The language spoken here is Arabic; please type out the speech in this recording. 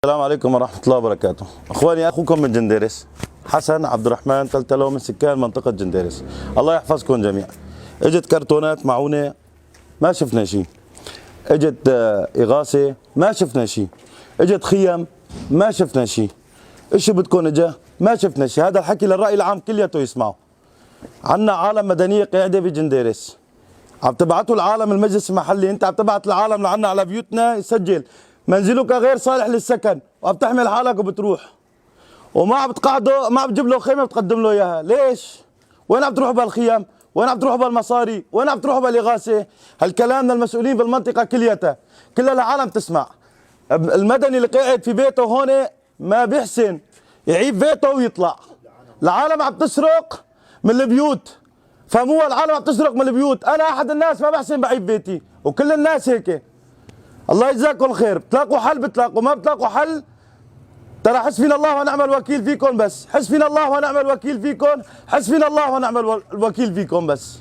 السلام عليكم ورحمة الله وبركاته. اخواني اخوكم من جنديرس حسن عبد الرحمن تلتلو من سكان منطقة جنديرس. الله يحفظكم جميعا. اجت كرتونات معونة ما شفنا شيء. اجت اغاثة ما شفنا شيء. اجت خيم ما شفنا شيء. ايش بدكم اجا؟ ما شفنا شيء. هذا الحكي للرأي العام كلياته يسمعه. عنا عالم مدنية قاعدة بجنديرس. عم تبعتوا العالم المجلس المحلي، انت عم تبعت العالم لعنا على بيوتنا يسجل منزلك غير صالح للسكن، وعم تحمل حالك وبتروح وما عم بتقعده، ما عم بتجيب له خيمه بتقدم له اياها، ليش؟ وين عم تروحوا بالخيام؟ وين عم تروحوا بالمصاري؟ وين عم تروحوا بالاغاثه؟ هالكلام للمسؤولين بالمنطقه كليتها، كلها العالم تسمع. المدني اللي قاعد في بيته هون ما بيحسن يعيب بيته ويطلع. العالم عم تسرق من البيوت، فهموها، العالم عم تسرق من البيوت، انا احد الناس ما بحسن بعيب بيتي وكل الناس هيك. الله يجزاكم خير، بتلاقوا حل بتلاقوا، ما بتلاقوا حل ترى حسبنا الله ونعم الوكيل فيكم بس، حسبنا الله ونعم الوكيل فيكم، حسبنا الله ونعم الوكيل فيكم بس.